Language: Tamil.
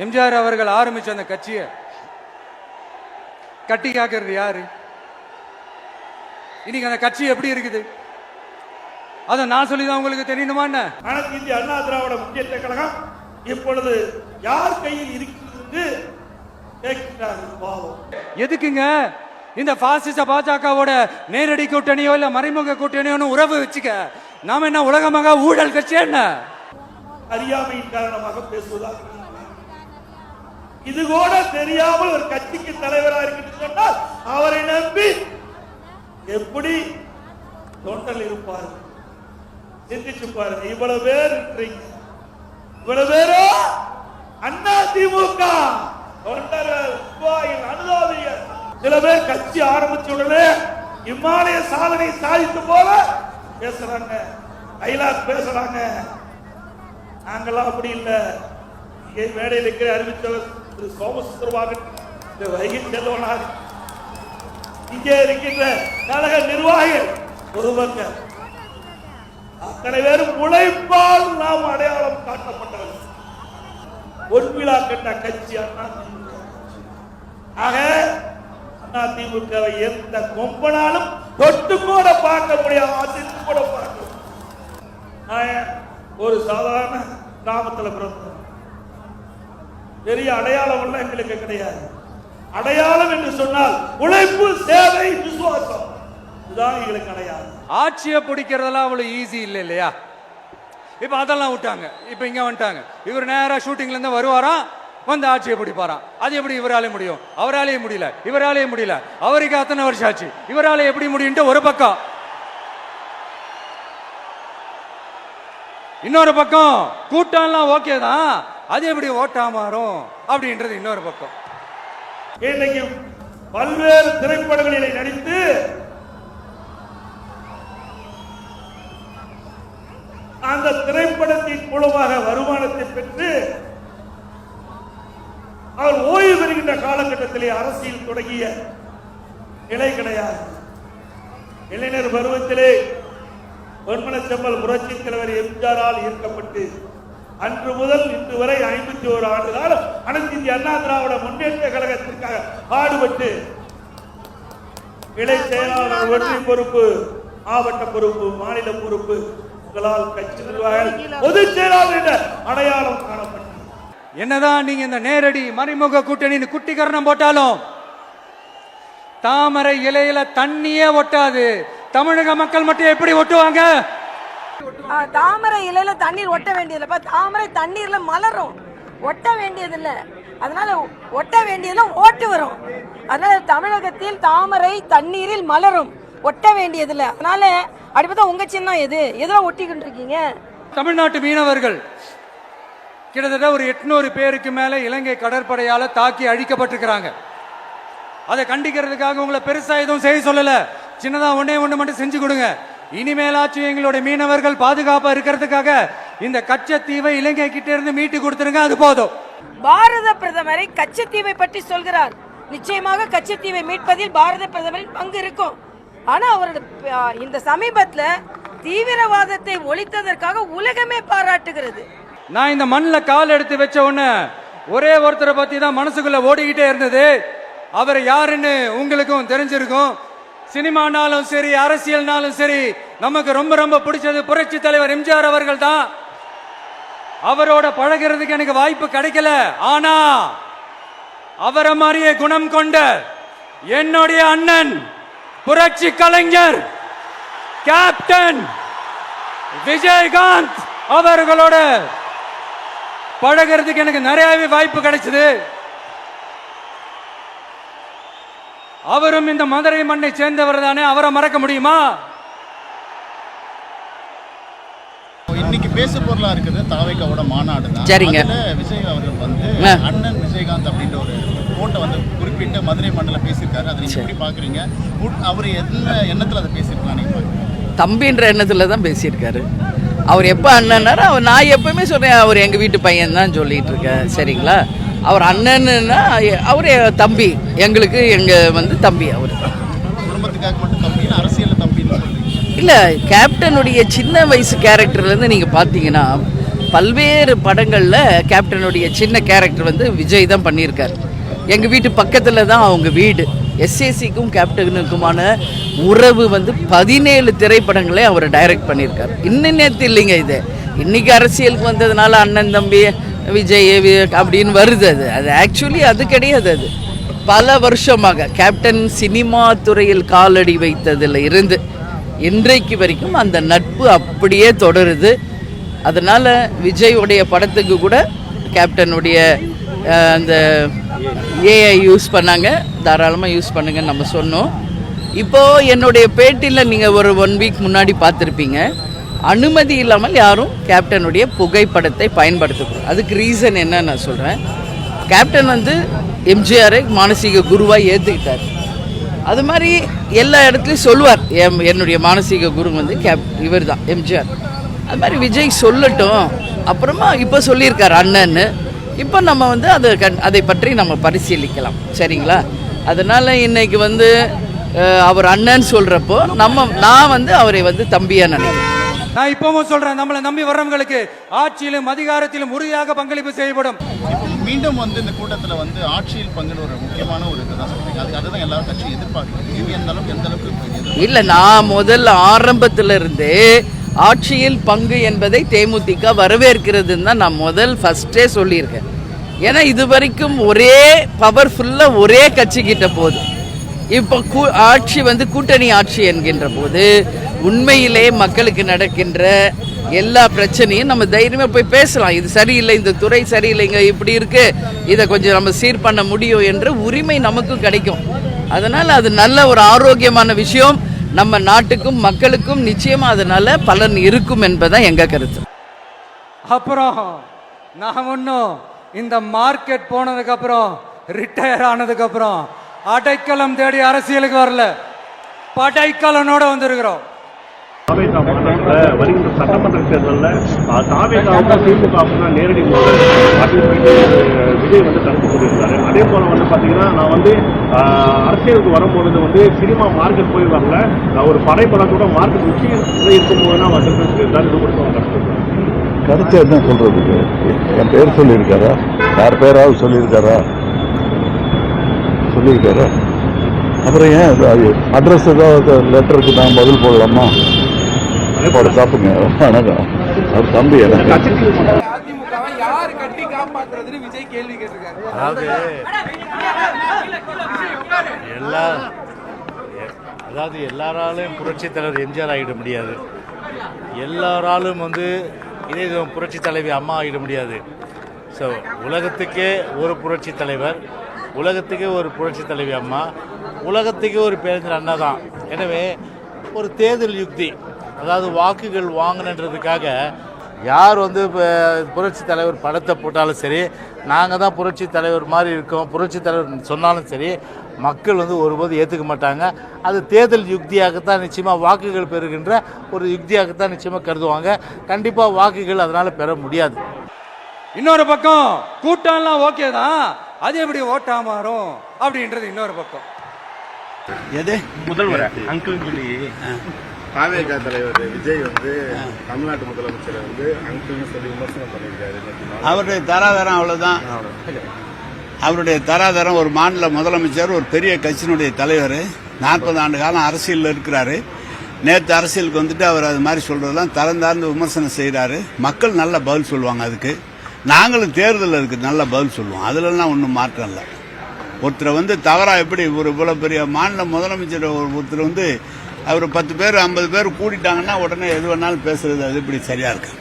எம்ஜிஆர் அவர்கள் ஆரம்பிச்ச அந்த கட்சியை கட்டி காக்கிறது யாரு? இன்னைக்கு அந்த கட்சி எப்படி இருக்குது? அதை நான் சொல்லிதான் உங்களுக்கு தெரியணுமா? அனைத்து இந்திய அண்ணா திராவிட முன்னேற்ற கழகம் இப்பொழுது யார் கையில் இருக்கிறது எதுக்குங்க இந்த பாசிச பாஜகவோட நேரடி கூட்டணியோ இல்ல மறைமுக கூட்டணியோ உறவு வச்சுக்க? நாம என்ன உலகமாக ஊழல் கட்சி? என்ன அறியாமையின் காரணமாக பேசுவதாக இது கூட தெரியாமல் ஒரு கட்சிக்கு தலைவராக இருக்கிறது சொன்னால் அவரை நம்பி எப்படி தொண்டல் இருப்பார்? சிந்திச்சு பாருங்க. இவ்வளவு பேர் இருக்கிறீங்க, இவ்வளவு பேரோ அண்ணா திமுக தொண்டர்கள், அனுதாபிகள். சில பேர் கட்சி ஆரம்பிச்ச உடனே இமாலய சாதனை சாதித்து போல பேசுறாங்க, டைலாக் பேசுறாங்க. நாங்கெல்லாம் அப்படி இல்லை. இங்கே மேடையில் இருக்கிற அறிவித்தவர் திரு சோமசுந்தரவாகன், திரு வைகை செல்வனார், இங்கே இருக்கின்ற கழக நிர்வாகிகள் ஒருவங்க அத்தனை பேரும் உழைப்பால் நாம் அடையாளம் காட்டப்பட்டவர்கள். பொன்விழா கண்ட கட்சி அண்ணா திமுக. ஆக அண்ணா திமுகவை எந்த கொம்பனாலும் தொட்டு கூட பார்க்க முடியாது, கூட பார்க்க. ஒரு சாதாரண கிராமத்தில் பிறந்த பெரிய அடையாளம் எல்லாம் எங்களுக்கு கிடையாது. அடையாளம் என்று சொன்னால் உழைப்பு, சேவை, விசுவாசம், இதுதான் எங்களுக்கு அடையாளம். ஆட்சியை பிடிக்கிறதெல்லாம் அவ்வளவு ஈஸி இல்லை இல்லையா? இப்ப அதெல்லாம் விட்டாங்க, இப்ப இங்க வந்துட்டாங்க. இவர் நேரா ஷூட்டிங்ல இருந்து வருவாராம், வந்து ஆட்சியை பிடிப்பாராம். அது எப்படி இவராலே முடியும்? அவராலேயே முடியல, இவராலேயே முடியல. அவருக்கு அத்தனை வருஷம் ஆச்சு, இவராலே எப்படி முடியும்? ஒரு பக்கம். இன்னொரு பக்கம் கூட்டம்லாம் ஓகே தான், அது எப்படி ஓட்டா மாறும் அப்படின்றது இன்னொரு பக்கம். இன்னைக்கு பல்வேறு திரைப்படங்களிலே நடித்து அந்த திரைப்படத்தின் மூலமாக வருமானத்தை பெற்று அவர் ஓய்வு பெறுகின்ற காலகட்டத்திலே அரசியல் தொடங்கிய நிலை கிடையாது. இளைஞர் பருவத்திலே பொன்மனச்செம்மல் புரட்சி தலைவர் எம்ஜிஆரால் ஈர்க்கப்பட்டு அன்று முதல் இன்று வரை 51 ஆண்டு காலம் அனைத்து இந்திய அண்ணா திராவிட முன்னேற்ற கழகத்திற்காக பாடுபட்டு இளை செயலாளர், ஒன்றிய பொறுப்பு, மாவட்ட பொறுப்பு, மாநில பொறுப்பு, உங்களால் கட்சி நிர்வாகிகள், பொதுச் செயலாளர் என்ற அடையாளம் காணப்பட்டது. என்னதான் நீங்க இந்த நேரடி மறைமுக கூட்டணி குட்டிகரணம் போட்டாலும் தாமரை இலையில தண்ணியே ஒட்டாது. தமிழக மக்கள் மட்டும் எப்படி ஒட்டுவாங்க? தாமரை இலையில தண்ணீர் ஒட்ட வேண்டியதில்லை, தாமரை தண்ணீர்ல மலரும், ஒட்ட வேண்டியதில்லை. அதனால ஒட்ட வேண்டியதுல ஓட்டு வரும். அதனால தமிழகத்தில் தாமரை தண்ணீரில் மலரும், ஒட்ட வேண்டியதில்லை. அதனால அடிப்பதா உங்க சின்னம் எது? எதுல ஒட்டிக்கிட்டு இருக்கீங்க? தமிழ்நாட்டு மீனவர்கள் கிட்டத்தட்ட ஒரு 800 பேருக்கு மேல இலங்கை கடற்படையால தாக்கி அழிக்கப்பட்டிருக்கிறாங்க. அதை கண்டிக்கிறதுக்காக உங்களை பெருசா எதுவும் செய்ய சொல்லல, சின்னதா ஒண்ணே ஒண்ணு மட்டும் செஞ்சு கொடுங்க. இனிமேலாச்சும் எங்களுடைய மீனவர்கள் பாதுகாப்பா இருக்கிறதுக்காக இந்த கச்சத்தீவை இலங்கை கிட்ட இருந்து மீட்டு கொடுத்துருங்க, அது போதும். பாரத பிரதமரை கச்சத்தீவை பற்றி சொல்கிறார். நிச்சயமாக கச்சத்தீவை மீட்பதில் பாரத பிரதமரின் பங்கு இருக்கும். ஆனா அவரோட இந்த சமீபத்துல தீவிரவாதத்தை ஒழித்ததற்காக உலகமே பாராட்டுகிறது. நான் இந்த மண்ணில் கால் எடுத்து வச்ச உடனே ஒரே ஒருத்தரை பத்தி தான் மனசுக்குள்ள ஓடிக்கிட்டே இருந்தது. அவர் யாருன்னு உங்களுக்கும் தெரிஞ்சிருக்கும். சினிமானாலும் சரி, அரசியல்னாலும் சரி, நமக்கு ரொம்ப ரொம்ப பிடிச்சது புரட்சி தலைவர் எம்ஜிஆர் அவர்கள் தான். அவரோட பழகிறதுக்கு எனக்கு வாய்ப்பு கிடைக்கல. ஆனா அவரை மாதிரியே குணம் கொண்ட என்னுடைய அண்ணன் புரட்சி கலைஞர் கேப்டன் விஜயகாந்த் அவர்களோட பழகிறதுக்கு எனக்கு நிறையவே வாய்ப்பு கிடைச்சது. அவரும் இந்த மதுரை மண்ணை சேர்ந்தவர் தானே, அவரை மறக்க முடியுமா? இன்னைக்கு பேசு பொருளா இருக்குது தாவேக்காவோட மாநாடு தான். சரிங்க. விஜய் அவர்கள் வந்து அண்ணன் விஜயகாந்த் அப்படின்ற ஒரு கோட்டை வந்து குறிப்பிட்டு மதுரை மண்ணில் பேசியிருக்காரு. அதை நீங்க எப்படி பாக்குறீங்க? அவர் என்ன எண்ணத்துல அதை பேசியிருக்கலாம் நீங்க பாக்குறீங்க? தம்பின்ற எண்ணத்துல தான் பேசியிருக்காரு. அவர் எப்போ அண்ணன்னாரு, அவர் நான் எப்பவுமே சொல்றேன் அவர் எங்க வீட்டு பையன் தான் சொல்லிட்டு இருக்கேன். சரிங்களா? அவர் அண்ணன்னா அவரு தம்பி, எங்களுக்கு எங்க வந்து தம்பி. அவர் குடும்பத்துக்காக மட்டும் தம்பி, அரசியல் தம்பி இல்லை. கேப்டனுடைய சின்ன வயசு கேரக்டர்லேருந்து நீங்கள் பார்த்தீங்கன்னா பல்வேறு படங்களில் கேப்டனுடைய சின்ன கேரக்டர் வந்து விஜய் தான் பண்ணியிருக்கார். எங்கள் வீட்டு பக்கத்தில் தான் அவங்க வீடு. எஸ்ஏசிக்கும் கேப்டனுக்குமான உறவு வந்து 17 திரைப்படங்களே அவர் டைரக்ட் பண்ணியிருக்கார். இன்னும் நேற்று இல்லைங்க இது, இன்றைக்கி அரசியலுக்கு வந்ததுனால அண்ணன் தம்பி விஜய் அப்படின்னு வருது. அது ஆக்சுவலி அது கிடையாது. அது பல வருஷமாக கேப்டன் சினிமா துறையில் காலடி வைத்ததில் இருந்து இன்றைக்கு வரைக்கும் அந்த நட்பு அப்படியே தொடருது. அதனால் விஜயோடைய படத்துக்கு கூட கேப்டனுடைய அந்த ஏஐ யூஸ் பண்ணாங்க, தாராளமாக யூஸ் பண்ணுங்கன்னு நம்ம சொன்னோம். இப்போது என்னுடைய பேட்டியில் நீங்கள் ஒரு 1 வீக் முன்னாடி பார்த்துருப்பீங்க, அனுமதி இல்லாமல் யாரும் கேப்டனுடைய புகைப்படத்தை பயன்படுத்தக்கூடாது. அதுக்கு ரீசன் என்ன நான் சொல்கிறேன். கேப்டன் வந்து எம்ஜிஆரை மானசீக குருவாக ஏற்றுக்கிட்டார். அது மாதிரி எல்லா இடத்துலையும் சொல்லுவார், என்னுடைய மானசீக குரு வந்து இவர் தான் எம்ஜிஆர். அது மாதிரி விஜய் சொல்லட்டும், அப்புறமா இப்போ சொல்லியிருக்கார் அண்ணன்னு. இப்போ நம்ம வந்து அதை பற்றி நம்ம பரிசீலிக்கலாம், சரிங்களா? அதனால் இன்னைக்கு வந்து அவர் அண்ணன்னு சொல்கிறப்போ நான் வந்து அவரை வந்து தம்பியாக நினைக்கிறேன். நான் இப்பவும் சொல்றேன், நம்மளை நம்பி வர்றவங்களுக்கு ஆட்சியிலும் அதிகாரத்திலும் உறுதியாக பங்களிப்பு செய்யப்படும். மீண்டும் வந்து இந்த கூட்டத்தில் வந்து ஆட்சியில் பங்குன்னு ஒரு முக்கியமான ஒரு இதுதான் சொல்றீங்க. அதுதான் எல்லாரும் கட்சி எதிர்பார்க்குறது. எந்த அளவுக்கு இல்லை, நான் முதல்ல ஆரம்பத்தில் இருந்தே ஆட்சியில் பங்கு என்பதை தேமுதிக வரவேற்கிறதுன்னு தான் நான் ஃபஸ்ட்டே சொல்லியிருக்கேன். ஏன்னா இது வரைக்கும் ஒரே பவர்ஃபுல்லாக ஒரே கட்சிக்கிட்ட போகுது. இப்போ ஆட்சி வந்து கூட்டணி ஆட்சி என்கின்ற போது உண்மையிலே மக்களுக்கு நடக்கின்ற எல்லா பிரச்சனையும் நம்ம தைரியமாக போய் பேசலாம். இது சரியில்லை, இந்த துறை சரியில்லைங்க, இப்படி இருக்கு, இதை கொஞ்சம் நம்ம சீர் பண்ண முடியும் என்ற உரிமை நமக்கும் கிடைக்கும். அதனால் அது நல்ல ஒரு ஆரோக்கியமான விஷயம். நம்ம நாட்டுக்கும் மக்களுக்கும் நிச்சயமாக அதனால பலன் இருக்கும் என்பதான் எங்கள் கருத்து. அப்புறம் நான் ஒன்றும் இந்த மார்க்கெட் போனதுக்கப்புறம் ரிட்டையர் ஆனதுக்கப்புறம் அடைக்கலம் தேடி அரசியலுக்கு வரல, படைக்கலனோட வந்திருக்கிறோம். தாவேகா மாநிலத்தில் வருகின்ற சட்டமன்ற தேர்தலில் தாவேகாவுக்கும் திமுகவுக்கும் தான் நேரடி மோதல் அப்படின்னு சொல்லிட்டு விஜய் வந்து கருத்து சொல்லியிருந்தாரு. அதே போல் வந்து பார்த்தீங்கன்னா, நான் வந்து அரசியலுக்கு வரும்பொழுது வந்து சினிமா மார்க்கெட் போய் வரல, நான் ஒரு படைப்படம் கூட மார்க்கெட் உச்சியில் இருக்கும்போது தான் வந்து சொல்லியிருந்தாரு. இது கொடுத்து கருத்து என்ன சொல்றதுக்கு? என் பேர் சொல்லியிருக்காரா? யார் பேராவது சொல்லியிருக்காரா? அப்புறம் ஏன் அட்ரஸ் ஏதாவது லெட்டருக்கு நான் பதில் போடலாமா? போட சாப்பிடுங்க. வணக்கம். அவர் தம்பி எனக்கு அதாவது எல்லாராலும் புரட்சி தலைவர் எம்ஜிஆர் ஆகிட முடியாது, எல்லாராலும் வந்து இதே புரட்சி தலைவி அம்மா ஆகிட முடியாது. ஸோ உலகத்துக்கே ஒரு புரட்சி தலைவர், உலகத்துக்கே ஒரு புரட்சி தலைவி அம்மா, உலகத்துக்கே ஒரு பேரறிஞர் அண்ணா தான். எனவே ஒரு தேர்தல் யுக்தி, அதாவது வாக்குகள் வாங்கணுன்றதுக்காக யார் வந்து புரட்சி தலைவர் படத்தை போட்டாலும் சரி, நாங்கள் தான் புரட்சி தலைவர் மாதிரி இருக்கோம், புரட்சி தலைவர் சொன்னாலும் சரி, மக்கள் வந்து ஒருபோது ஏற்றுக்க மாட்டாங்க. அது தேர்தல் யுக்தியாகத்தான் நிச்சயமாக வாக்குகள் பெறுகின்ற ஒரு யுக்தியாகத்தான் நிச்சயமாக கருதுவாங்க. கண்டிப்பாக வாக்குகள் அதனால் பெற முடியாது. இன்னொரு பக்கம் கூட்டம்லாம் ஓகே தான், அது எப்படி ஓட்டா மாறும் அப்படின்றது இன்னொரு பக்கம். எது முதல்வர் அங்கிள் சொல்லி தாவேகா தலைவர் விஜய் வந்து தமிழ்நாட்டு முதலமைச்சரை வந்து அங்கிள்னு சொல்லி விமர்சனம் பண்ணியிருக்காரு. அவருடைய தராதரம் அவ்வளவுதான். அவருடைய தராதரம் ஒரு மாநில முதலமைச்சர், ஒரு பெரிய கட்சியினுடைய தலைவர், 40 ஆண்டு காலம் அரசியலில் இருக்கிறாரு. நேற்று அரசியலுக்கு வந்துட்டு அவர் அது மாதிரி சொல்றதெல்லாம் தரந்தார்ந்து விமர்சனம் செய்கிறாரு. மக்கள் நல்ல பதில் சொல்லுவாங்க. அதுக்கு நாங்களும் தேர்தலில் இருக்கு நல்ல பதில் சொல்லுவோம். அதுலலாம் ஒன்றும் மாற்றம் இல்லை. ஒருத்தர் வந்து தவறாக எப்படி ஒரு இவ்வளோ பெரிய மாநில முதலமைச்சர் ஒருத்தர் வந்து அவர் 10 பேர் 50 பேர் கூட்டிட்டாங்கன்னா உடனே எது வேணாலும் பேசுறது, அது இப்படி சரியா இருக்கு.